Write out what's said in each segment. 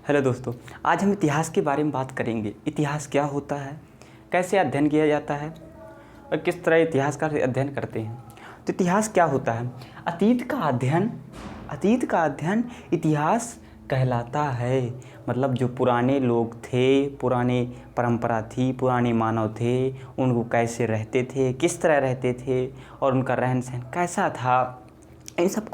Hello दोस्तों, आज हम इतिहास के बारे में बात करेंगे। इतिहास क्या होता है, कैसे अध्ययन किया जाता है और किस तरह इतिहास का अध्ययन करते हैं। तो इतिहास क्या होता है? अतीत का अध्ययन इतिहास कहलाता है। मतलब जो पुराने लोग थे, पुराने परंपरा थी, पुराने मानव थे, उनको कैसे रहते थे, किस तरह रहते थे और उनका रहन सहन कैसा था, इन सब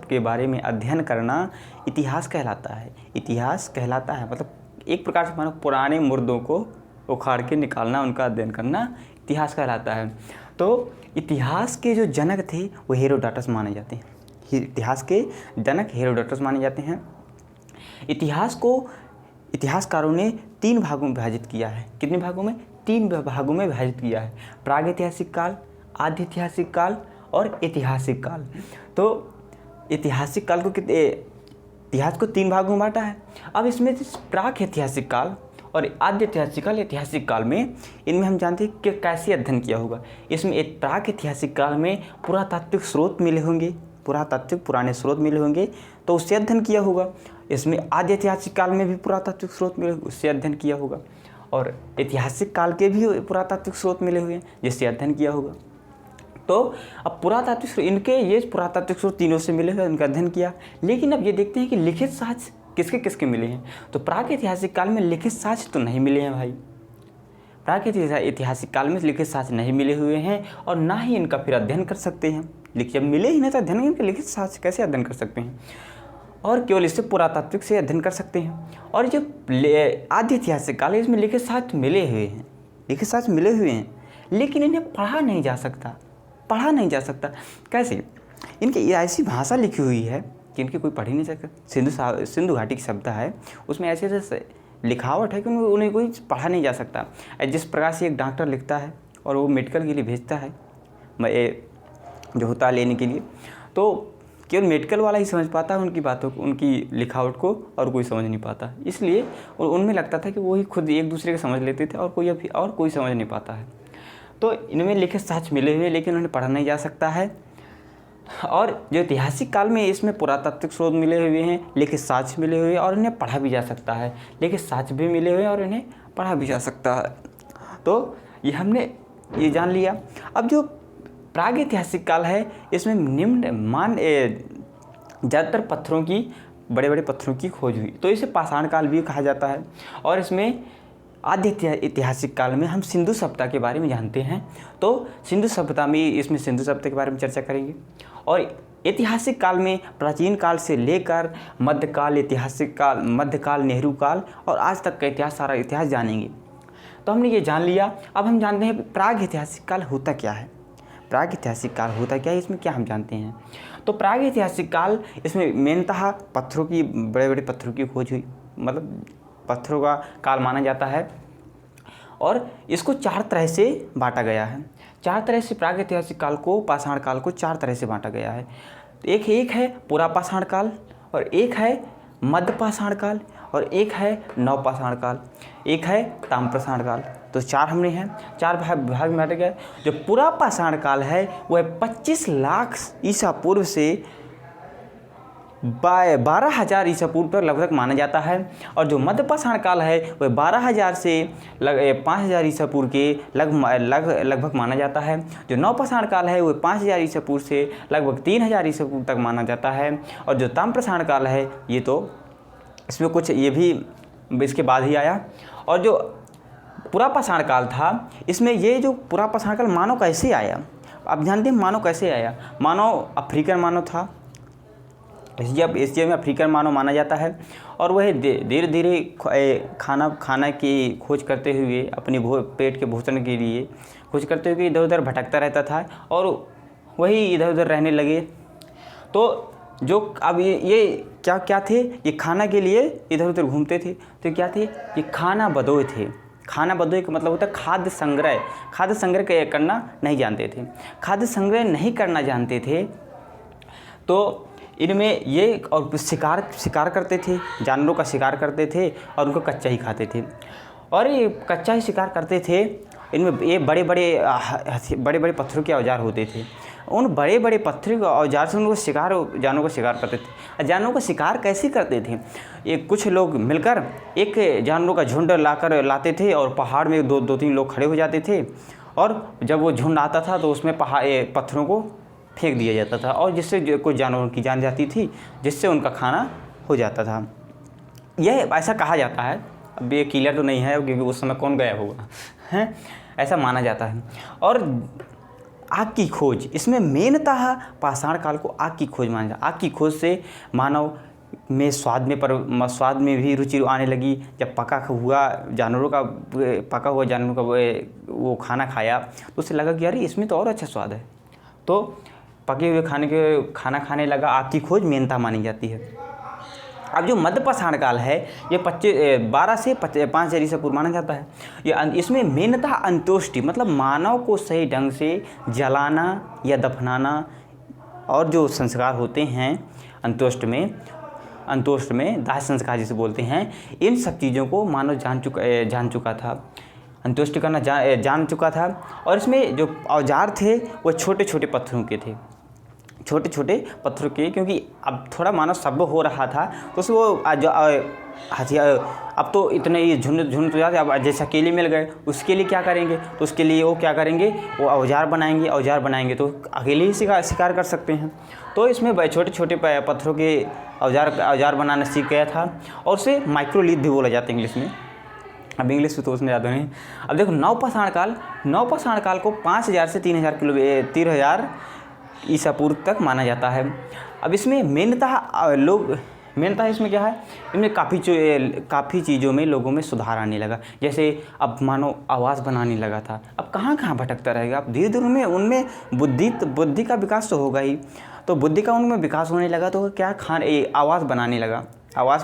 के बारे में अध्ययन करना इतिहास कहलाता है। इतिहास कहलाता है मतलब एक प्रकार से मानो पुराने मुर्दों को उखाड़ के निकालना, उनका अध्ययन करना इतिहास कहलाता है। तो इतिहास के जो जनक थे वो हेरोडोटस माने जाते हैं। इतिहास के जनक हेरोडोटस माने जाते हैं। इतिहास को इतिहासकारों ने 3 भागों में विभाजित किया है। कितने भागों में? 3 भागों में विभाजित किया है। प्रागैतिहासिक काल, आद्य ऐतिहासिक काल और ऐतिहासिक काल। तो ऐतिहासिक काल को इतिहास को 3 भागों में बांटा है। अब इसमें प्राक ऐतिहासिक काल और आद्य ऐतिहासिक काल में इनमें हम जानते हैं कि कैसे अध्ययन किया होगा। इसमें प्राक ऐतिहासिक काल में पुरातात्विक स्रोत मिले होंगे, पुराने स्रोत मिले होंगे तो उससे अध्ययन किया होगा। इसमें आद्य ऐतिहासिक काल में भी पुरातात्विक स्रोत मिले, उससे अध्ययन किया होगा। और ऐतिहासिक काल के भी पुरातात्विक स्रोत मिले हुए हैं जिससे अध्ययन किया होगा। तो अब पुरातात्विक स्रोत तीनों से मिले हुए, उनका अध्ययन किया। लेकिन अब ये देखते हैं कि लिखित साक्ष्य किसके किसके मिले हैं। तो प्रागैतिहासिक काल में लिखित साक्ष्य तो नहीं मिले हैं भाई। प्रागैतिहासिक काल में लिखित साक्ष्य नहीं मिले हुए हैं और ना ही इनका फिर अध्ययन कर सकते हैं। जब मिले ही नहीं तो अध्ययन इनके लिखित साक्ष्य कैसे अध्ययन कर सकते हैं, और केवल इससे पुरातात्विक से अध्ययन कर सकते हैं। और जो आद्य ऐतिहासिक काल है इसमें लिखित साक्ष्य मिले हुए हैं, लेकिन इन्हें पढ़ा नहीं जा सकता। कैसे? इनकी ऐसी भाषा लिखी हुई है कि इनकी कोई पढ़ ही नहीं सकता। सिंधु घाटी की सभ्यता है, उसमें ऐसे लिखावट है कि उन्हें कोई पढ़ा नहीं जा सकता। जिस प्रकार से एक डॉक्टर लिखता है और वो मेडिकल के लिए भेजता है जो होता है लेने के लिए, तो केवल मेडिकल वाला ही समझ पाता है उनकी बातों को, उनकी लिखावट को, और कोई समझ नहीं पाता। इसलिए उनमें लगता था कि वो ही खुद एक दूसरे को समझ लेते थे और कोई समझ नहीं पाता है। तो इनमें लिखित साक्ष्य मिले हुए लेकिन उन्हें पढ़ा नहीं जा सकता है। और जो ऐतिहासिक काल में इसमें पुरातात्विक स्रोत मिले हुए हैं, लिखित साक्ष्य मिले हुए हैं और इन्हें पढ़ा भी जा सकता है। लिखित साक्ष्य भी मिले हुए हैं और इन्हें पढ़ा भी जा सकता है। तो ये हमने ये जान लिया। अब जो प्रागैतिहासिक काल है इसमें ज़्यादातर बड़े बड़े पत्थरों की खोज हुई, तो इसे पाषाण काल भी कहा जाता है। और इसमें आद्य ऐतिहासिक काल में हम सिंधु सभ्यता के बारे में जानते हैं। तो सिंधु सभ्यता के बारे में चर्चा करेंगे। और ऐतिहासिक काल में प्राचीन काल से लेकर मध्यकाल, नेहरू काल और आज तक का सारा इतिहास जानेंगे। तो हमने ये जान लिया। अब हम जानते हैं प्रागैतिहासिक काल होता क्या है। इसमें क्या हम जानते हैं? तो प्रागैतिहासिक काल इसमें मेनतः बड़े बड़े पत्थरों की खोज हुई, मतलब पत्थरों का काल माना जाता है। और इसको 4 तरह से बांटा गया है। 4 तरह से प्रागैतिहासिक काल को, पाषाण काल को 4 तरह से बांटा गया है। एक है पुरापाषाण काल, और एक है मध्यपाषाण काल, और एक है नवपाषाण काल, एक है ताम्रपाषाण काल। तो 4 हमने हैं, 4 भाग में बांटा गया। जो पुरापाषाण काल है वह 25 लाख ईसा पूर्व से 12,000 ईसा पूर्व तक लगभग माना जाता है। और जो मध्यपाषाण काल है वह 12,000 से 5,000 ईसा पूर्व के लगभग माना जाता है। जो नवपाषाण काल है वह 5,000 ईसा पूर्व से लगभग 3,000 ईसा पूर्व तक माना जाता है। और जो ताम्रपाषाण काल है ये तो इसमें कुछ ये भी इसके बाद ही आया। और जो पुरापाषाण काल था इसमें ये जो पुरापाषाण काल मानव कैसे आया, आप जानते हैं मानव कैसे आया। मानव अफ्रीकन मानव था, एशिया में अफ्रीकन मानव माना जाता है। और वह धीरे धीरे खाना की खोज करते हुए, अपने पेट के भोजन के लिए खोज करते हुए इधर उधर भटकता रहता था और वही इधर उधर रहने लगे। तो जो अब ये क्या थे, ये खाना के लिए इधर उधर घूमते थे। तो क्या थे, ये खाना बदोए थे। खाना बदोए का मतलब होता है खाद्य संग्रह करना नहीं जानते थे। खाद्य संग्रह नहीं करना जानते थे तो इनमें ये और शिकार करते थे, जानवरों का शिकार करते थे और उनको कच्चा ही खाते थे। और ये कच्चा ही शिकार करते थे। इनमें ये बड़े बड़े पत्थरों के औजार होते थे उन बड़े बड़े पत्थर के औजार से उनको जानवरों का शिकार करते थे। जानवरों का शिकार कैसे करते थे? एक कुछ लोग मिलकर एक जानवरों का झुंड लाते थे और पहाड़ में दो तीन लोग खड़े हो जाते थे, और जब वो झुंड आता था तो उसमें पत्थरों को फेंक दिया जाता था, और जिससे कुछ जानवरों की जान जाती थी, जिससे उनका खाना हो जाता था। यह ऐसा कहा जाता है, अब ये क्लियर तो नहीं है क्योंकि उस समय कौन गया होगा, हैं, ऐसा माना जाता है। और आग की खोज, इसमें मेनतः पाषाण काल को आग की खोज माना जाता है। आग की खोज से मानव में स्वाद में भी रुचि आने लगी। जब पका हुआ जानवरों का वो खाना खाया तो उसे लगा कि यार इसमें तो और अच्छा स्वाद है, तो पके हुए खाना खाने लगा। आग की खोज मेनता मानी जाती है। अब जो मध्य पाषाण काल है ये 12 से 5000 ईसा पूर्व माना जाता है। इसमें मेनतः अंत्येष्टि, मतलब मानव को सही ढंग से जलाना या दफनाना और जो संस्कार होते हैं अंत्येष्टि में दाह संस्कार जिसे बोलते हैं, इन सब चीज़ों को मानव जान चुका था, अंत्येष्टि करना जान चुका था। और इसमें जो औजार थे वो छोटे छोटे पत्थरों के थे, क्योंकि अब थोड़ा मानव सभ्य हो रहा था तो उसको हथियार, अब तो इतने ये झुंड तो जाते, अब जैसे अकेले मिल गए, उसके लिए क्या करेंगे? तो उसके लिए वो क्या करेंगे, वो औजार बनाएंगे तो अकेले ही शिकार कर सकते हैं। तो इसमें छोटे छोटे पत्थरों के औजार बनाना सीख गया था, और उसे माइक्रोलिथ भी बोला जाता है इंग्लिश में। अब इंग्लिश में तो उसमें ज़्यादा नहीं। अब देखो नवपाषाण काल को 5000 से 3000 ईसा पूर्व तक माना जाता है। अब इसमें मेनतः इसमें क्या है, इनमें काफ़ी चीज़ों में लोगों में सुधार आने लगा। जैसे अब मानो आवाज़ बनाने लगा था, अब कहाँ भटकता रहेगा, अब धीरे धीरे उनमें बुद्धि का विकास तो होगा ही, तो बुद्धि का उनमें विकास होने लगा तो क्या आवाज़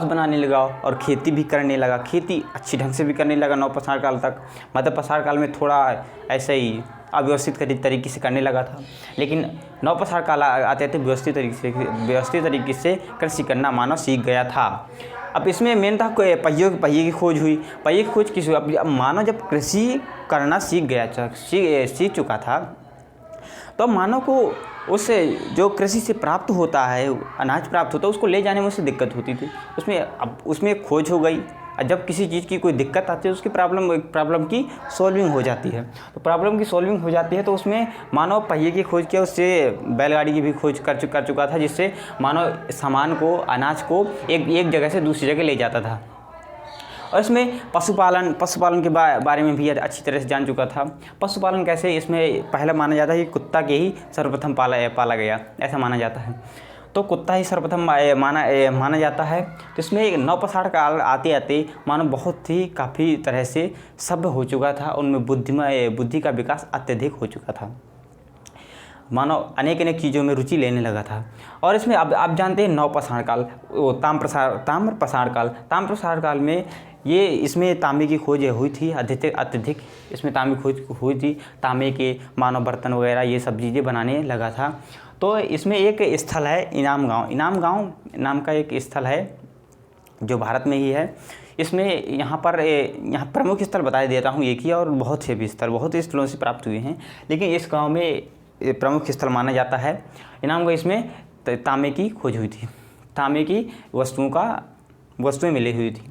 बनाने लगा और खेती भी करने लगा, खेती अच्छी ढंग से भी करने लगा नवपाषाण काल तक। मध्य पाषाण काल में थोड़ा ऐसे ही अव्यवस्थित तरीके से करने लगा था, लेकिन नवपाषाण काल आते थे व्यवस्थित तरीके से कृषि करना मानव सीख गया था। अब इसमें मेन था पहिए की खोज हुई। पहिए की खोज किस हुई? अब मानव जब कृषि करना सीख चुका था, तो मानव को उससे जो कृषि से प्राप्त होता है, अनाज प्राप्त होता है, उसको ले जाने में उससे दिक्कत होती थी। उसमें खोज हो गई। जब किसी चीज़ की कोई दिक्कत आती है उसकी प्रॉब्लम की सॉल्विंग हो जाती है, तो प्रॉब्लम की सॉल्विंग हो जाती है, तो उसमें मानव पहिए की खोज किया, उससे बैलगाड़ी की भी खोज कर चुका था, जिससे मानव सामान को, अनाज को एक जगह से दूसरी जगह ले जाता था। और इसमें पशुपालन के बारे में भी अच्छी तरह से जान चुका था। पशुपालन कैसे, इसमें पहला माना जाता है कि कुत्ता के ही सर्वप्रथम पाला गया, ऐसा माना जाता है। तो कुत्ता ही सर्वप्रथम माना जाता है। तो इसमें नवपाषाण काल आते आते मानव बहुत ही काफ़ी तरह से सभ्य हो चुका था, उनमें बुद्धि का विकास अत्यधिक हो चुका था। मानव अनेक चीज़ों में रुचि लेने लगा था। और इसमें अब आप जानते हैं नवपाषाण काल, ताम्रपाषाण काल में इसमें तांबे की खोज हुई थी अत्यधिक इसमें तांबे की खोज हुई थी। तांबे के मानव बर्तन वगैरह ये सब चीज़ें बनाने लगा था। तो इसमें एक स्थल है इनाम गांव नाम का एक स्थल है जो भारत में ही है। इसमें यहाँ प्रमुख स्थल बता देता हूँ एक ही, और बहुत से भी बहुत स्थलों से प्राप्त हुए हैं, लेकिन इस गाँव में प्रमुख स्थल माना जाता है इनाम गांव। इसमें तांबे की खोज हुई थी, तांबे की वस्तुएं मिली हुई थी।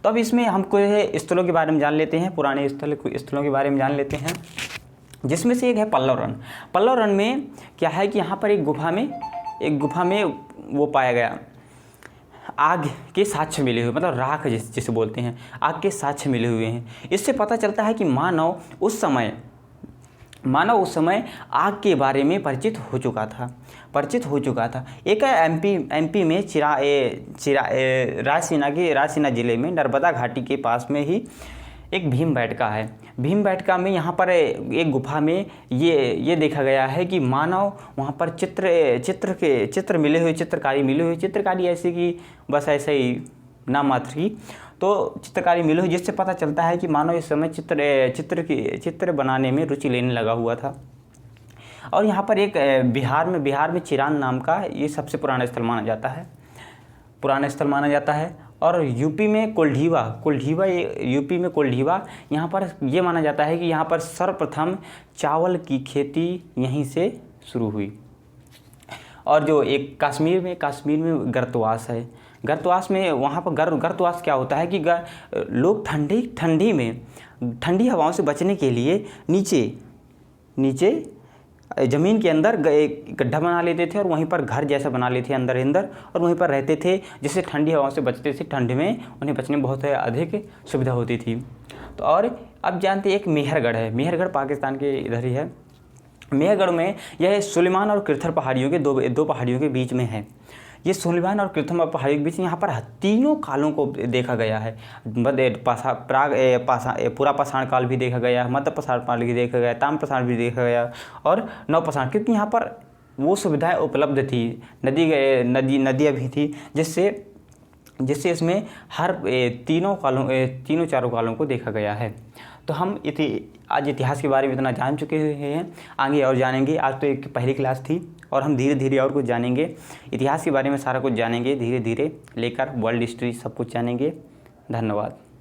तो अब इसमें हमको स्थलों के बारे में जान लेते हैं, पुराने स्थलों के बारे में जान लेते हैं, जिसमें से एक है पल्लव रण। पल्लव रण में क्या है कि यहाँ पर एक गुफा में वो पाया गया, आग के साक्ष्य मिले हुए, मतलब राख जिसे बोलते हैं, आग के साक्ष्य मिले हुए हैं। इससे पता चलता है कि मानव उस समय मानव आग के बारे में परिचित हो चुका था। एक एमपी में रायसीना जिले में नर्मदा घाटी के पास में ही एक भीमबेटका है। भीमबेटका में यहाँ पर एक गुफा में ये देखा गया है कि मानव वहाँ पर चित्रकारी मिले हुए, चित्रकारी ऐसे कि बस ऐसे ही नाम मात्र की, तो चित्रकारी मिली हुई, जिससे पता चलता है कि मानव इस समय चित्र बनाने में रुचि लेने लगा हुआ था। और यहाँ पर एक बिहार में चिरान नाम का ये सबसे पुराना स्थल माना जाता है। और यूपी में कोल्ढीवा यूपी में कोल्ढीवा, यहाँ पर ये माना जाता है कि यहाँ पर सर्वप्रथम चावल की खेती यहीं से शुरू हुई। और जो एक कश्मीर में गर्तवास है, गर्तवास में वहाँ पर गर्तवास क्या होता है कि लोग ठंडी हवाओं से बचने के लिए नीचे ज़मीन के अंदर एक गड्ढा बना लेते थे और वहीं पर घर जैसा बना लेते थे अंदर और वहीं पर रहते थे, जिससे ठंडी हवाओं से बचते थे। ठंड में उन्हें बचने में बहुत अधिक सुविधा होती थी। तो और अब जानते हैं एक मेहरगढ़ है, मेहरगढ़ पाकिस्तान के इधर ही है। मेहरगढ़ में यह सुलेमान और कृथर पहाड़ियों के दो पहाड़ियों के बीच में है। ये सुलेमान और कृथर पहाड़ियों के बीच यहाँ पर तीनों कालों को देखा गया है। पूरा पाषाण काल भी देखा गया, मध्य पाषाण काल भी देखा गया, ताम्र पाषाण भी देखा गया और नव पाषाण, क्योंकि यहाँ पर वो सुविधाएं उपलब्ध थी, नदियाँ भी थी, जिससे इसमें हर तीनों चारों कालों को देखा गया है। तो हम आज इतिहास के बारे में इतना जान चुके हैं, आगे और जानेंगे। आज तो एक पहली क्लास थी और हम धीरे धीरे और कुछ जानेंगे, इतिहास के बारे में सारा कुछ जानेंगे, धीरे धीरे लेकर वर्ल्ड हिस्ट्री सब कुछ जानेंगे। धन्यवाद।